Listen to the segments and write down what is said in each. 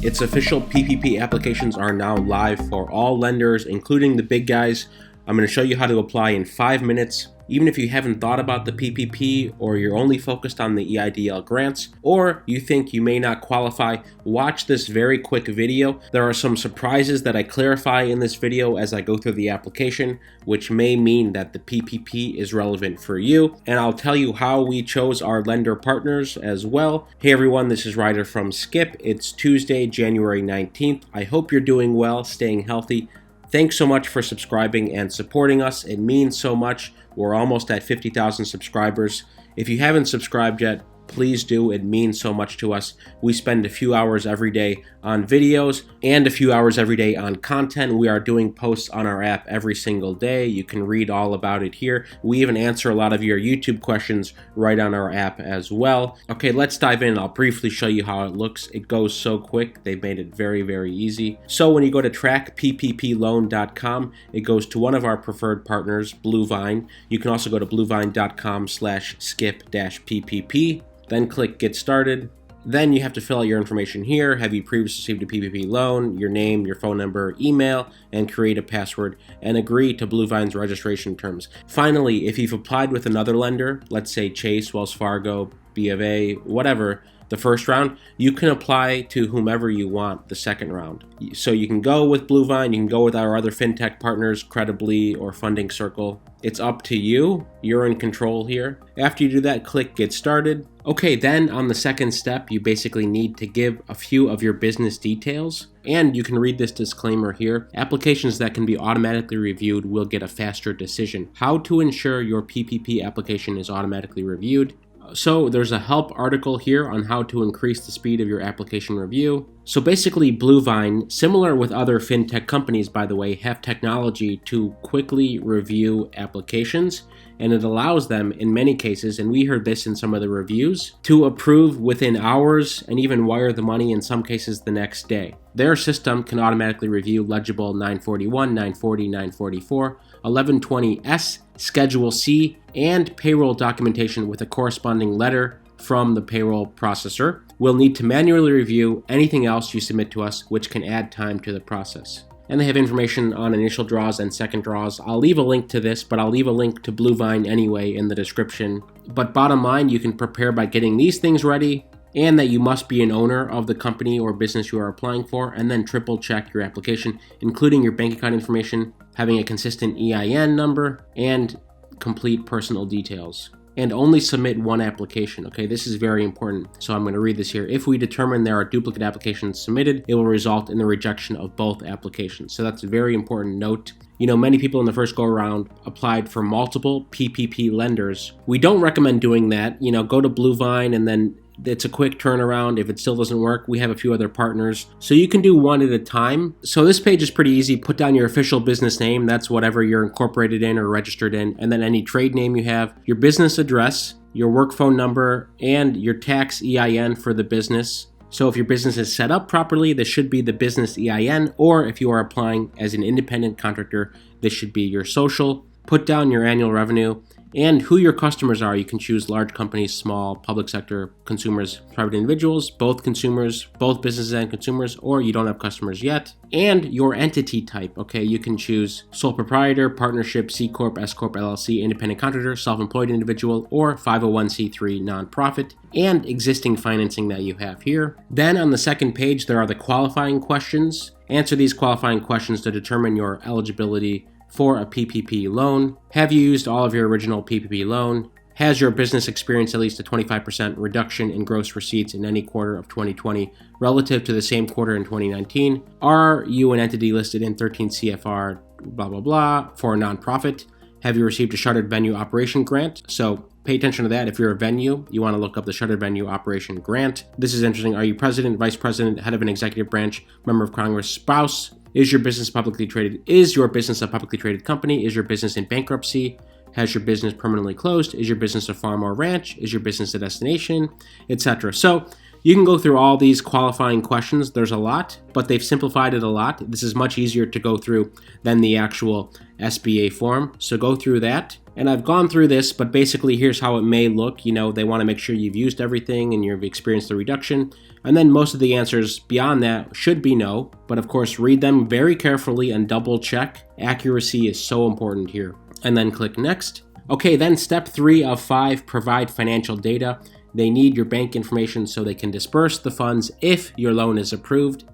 It's official, PPP applications are now live for all lenders, including the big guys. I'm going to show you how to apply in 5 minutes. Even if you haven't thought about the PPP, or you're only focused on the EIDL grants, or you think you may not qualify, watch this very quick video. There are some surprises that I clarify in this video as I go through the application, which may mean that the PPP is relevant for you. And I'll tell you how we chose our lender partners as well. Hey everyone, this is Ryder from Skip. It's Tuesday, January 19th. I hope you're doing well, staying healthy. Thanks so much for subscribing and supporting us. It means so much. We're almost at 50,000 subscribers. If you haven't subscribed yet, please do. It means so much to us. We spend a few hours every day on videos and a few hours every day on content. We are doing posts on our app every single day. You can read all about it here. We even answer a lot of your YouTube questions right on our app as well. Okay, let's dive in. I'll briefly show you how it looks. It goes so quick. They've made it very, very easy. So when you go to trackpploan.com, it goes to one of our preferred partners, Bluevine. You can also go to bluevine.com/skip-ppp. Then click Get Started. Then you have to fill out your information here. Have you previously received a PPP loan, your name, your phone number, email, and create a password, and agree to Bluevine's registration terms. Finally, if you've applied with another lender, let's say Chase, Wells Fargo, B of A, whatever, the first round, you can apply to whomever you want the second round. So you can go with Bluevine, you can go with our other fintech partners, Credibly or Funding Circle. It's up to you. You're in control here. After you do that, click Get Started. Okay, then on the second step, you basically need to give a few of your business details. And you can read this disclaimer here. Applications that can be automatically reviewed will get a faster decision. How to ensure your PPP application is automatically reviewed. So there's a help article here on how to increase the speed of your application review. So basically Bluevine, similar with other fintech companies by the way, have technology to quickly review applications, and it allows them in many cases, and we heard this in some of the reviews, to approve within hours and even wire the money in some cases the next day. Their system can automatically review legible 941, 940, 944, 1120S, Schedule C, and payroll documentation with a corresponding letter from the payroll processor. We'll need to manually review anything else you submit to us, which can add time to the process. And they have information on initial draws and second draws. I'll leave a link to this, but I'll leave a link to Bluevine anyway in the description. But bottom line, you can prepare by getting these things ready, and that you must be an owner of the company or business you are applying for, and then triple check your application, including your bank account information, having a consistent EIN number, and complete personal details. And only submit one application, okay? This is very important, so I'm going to read this here. If we determine there are duplicate applications submitted, it will result in the rejection of both applications. So that's a very important note. You know, many people in the first go-around applied for multiple PPP lenders. We don't recommend doing that. You know, go to Bluevine and then it's a quick turnaround. If it still doesn't work, we have a few other partners. So you can do one at a time. So this page is pretty easy. Put down your official business name. That's whatever you're incorporated in or registered in. And then any trade name you have, your business address, your work phone number, and your tax EIN for the business. So if your business is set up properly, this should be the business EIN. Or if you are applying as an independent contractor, this should be your social. Put down your annual revenue and who your customers are. You can choose large companies, small, public sector, consumers, private individuals, both consumers, both businesses and consumers, or you don't have customers yet. And your entity type, okay? You can choose sole proprietor, partnership, C Corp, S Corp, LLC, independent contractor, self-employed individual, or 501c3 nonprofit, and existing financing that you have here. Then on the second page, there are the qualifying questions. Answer these qualifying questions to determine your eligibility for a PPP loan. Have you used all of your original PPP loan? Has your business experienced at least a 25% reduction in gross receipts in any quarter of 2020 relative to the same quarter in 2019? Are you an entity listed in 13 CFR blah blah blah for a nonprofit? Have you received a shuttered venue operation grant? So pay attention to that. If you're a venue, you want to look up the shuttered venue operation grant. This is interesting. Are you president, vice president, head of an executive branch, member of Congress, spouse? Is your business publicly traded? Is your business a publicly traded company? Is your business in bankruptcy? Has your business permanently closed? Is your business a farm or ranch? Is your business a destination? Etc. So you can go through all these qualifying questions. There's a lot, but they've simplified it a lot. This is much easier to go through than the actual SBA form. So go through that. And I've gone through this, but basically here's how it may look. They want to make sure you've used everything and you've experienced the reduction. And then most of the answers beyond that should be no. But of course, read them very carefully and double check. Accuracy is so important here. And then click next. Okay, then step 3 of 5, provide financial data. They need your bank information so they can disperse the funds if your loan is approved.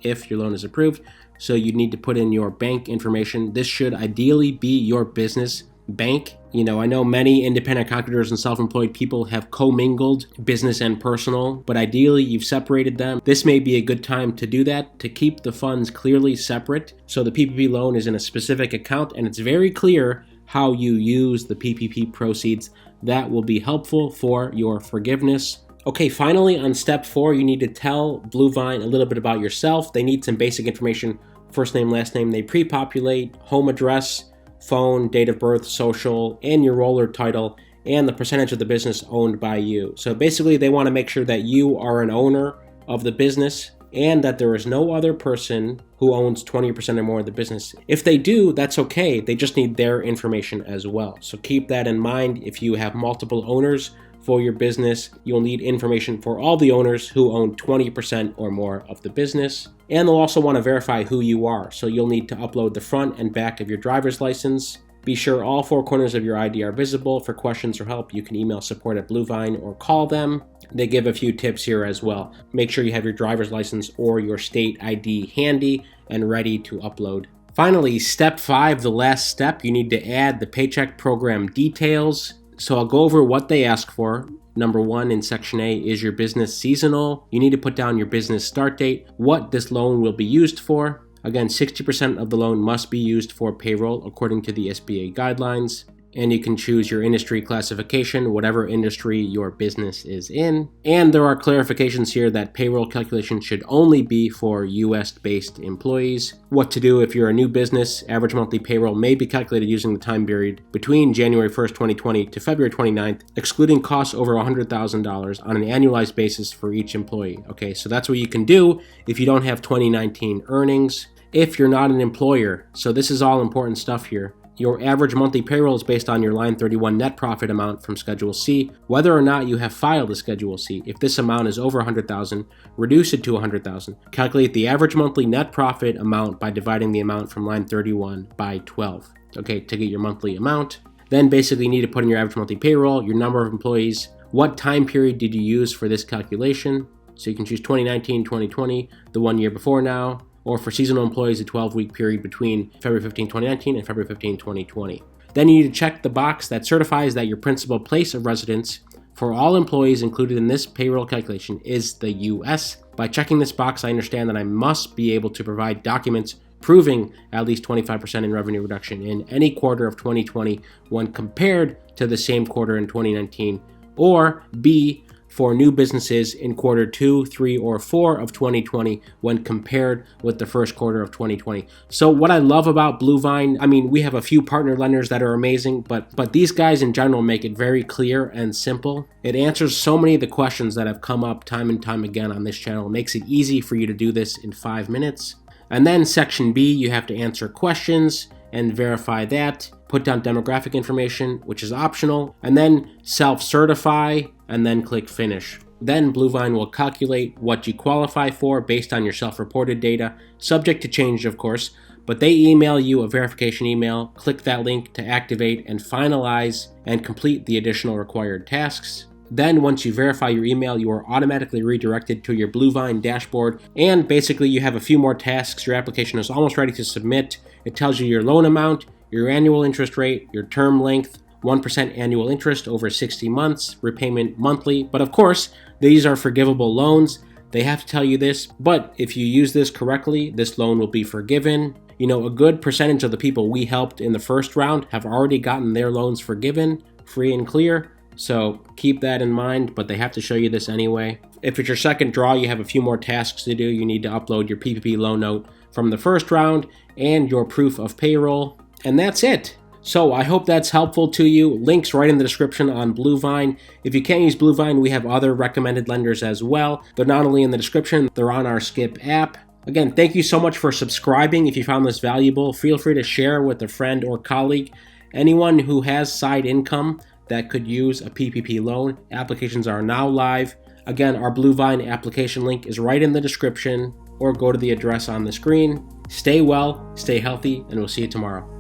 So you need to put in your bank information. This should ideally be your business bank. I know many independent contractors and self-employed people have commingled business and personal, but ideally you've separated them. This may be a good time to do that, to keep the funds clearly separate. So the PPP loan is in a specific account and it's very clear how you use the PPP proceeds. That will be helpful for your forgiveness. Okay, finally on step 4, you need to tell Bluevine a little bit about yourself. They need some basic information, first name, last name. They pre-populate, home address, phone, date of birth, social, and your role or title, and the percentage of the business owned by you. So basically they want to make sure that you are an owner of the business and that there is no other person who owns 20% or more of the business. If they do, that's okay. They just need their information as well. So keep that in mind. If you have multiple owners for your business, you'll need information for all the owners who own 20% or more of the business. And they'll also want to verify who you are. So you'll need to upload the front and back of your driver's license. Be sure all 4 corners of your ID are visible. For questions or help, you can email support@Bluevine or call them. They give a few tips here as well. Make sure you have your driver's license or your state ID handy and ready to upload. Finally, step 5, the last step, you need to add the paycheck program details. So I'll go over what they ask for. Number 1 in section A, is your business seasonal? You need to put down your business start date, what this loan will be used for. Again, 60% of the loan must be used for payroll according to the SBA guidelines. And you can choose your industry classification, whatever industry your business is in. And there are clarifications here that payroll calculation should only be for US-based employees. What to do if you're a new business. Average monthly payroll may be calculated using the time period between January 1st, 2020 to February 29th, excluding costs over $100,000 on an annualized basis for each employee. Okay, so that's what you can do if you don't have 2019 earnings. If you're not an employer, so this is all important stuff here. Your average monthly payroll is based on your line 31 net profit amount from Schedule C, whether or not you have filed a Schedule C. If this amount is over $100,000, reduce it to $100,000. Calculate the average monthly net profit amount by dividing the amount from line 31 by 12, okay, to get your monthly amount. Then basically you need to put in your average monthly payroll, your number of employees, what time period did you use for this calculation. So you can choose 2019, 2020, the 1 year before now, or for seasonal employees, a 12-week period between February 15, 2019 and February 15, 2020. Then you need to check the box that certifies that your principal place of residence for all employees included in this payroll calculation is the U.S. By checking this box, I understand that I must be able to provide documents proving at least 25% in revenue reduction in any quarter of 2020 when compared to the same quarter in 2019, or B, for new businesses in quarter 2, 3, or 4 of 2020 when compared with the first quarter of 2020. So what I love about Bluevine, we have a few partner lenders that are amazing, but these guys in general make it very clear and simple. It answers so many of the questions that have come up time and time again on this channel. It makes it easy for you to do this in 5 minutes. And then section B, you have to answer questions and verify that. Put down demographic information, which is optional, and then self-certify, and then click finish. Then Bluevine will calculate what you qualify for based on your self-reported data, subject to change of course, but they email you a verification email. Click that link to activate and finalize and complete the additional required tasks. Then once you verify your email, you are automatically redirected to your Bluevine dashboard, and basically you have a few more tasks. Your application is almost ready to submit. It tells you your loan amount, your annual interest rate, your term length, 1% annual interest over 60 months, repayment monthly. But of course, these are forgivable loans. They have to tell you this, but if you use this correctly, this loan will be forgiven. A good percentage of the people we helped in the first round have already gotten their loans forgiven, free and clear. So keep that in mind, but they have to show you this anyway. If it's your second draw, you have a few more tasks to do. You need to upload your PPP loan note from the first round and your proof of payroll. And that's it. So I hope that's helpful to you. Links right in the description on Bluevine. If you can't use Bluevine, we have other recommended lenders as well. They're not only in the description, they're on our Skip app. Again, thank you so much for subscribing. If you found this valuable, feel free to share with a friend or colleague. Anyone who has side income that could use a PPP loan, applications are now live. Again, our Bluevine application link is right in the description, or go to the address on the screen. Stay well, stay healthy, and we'll see you tomorrow.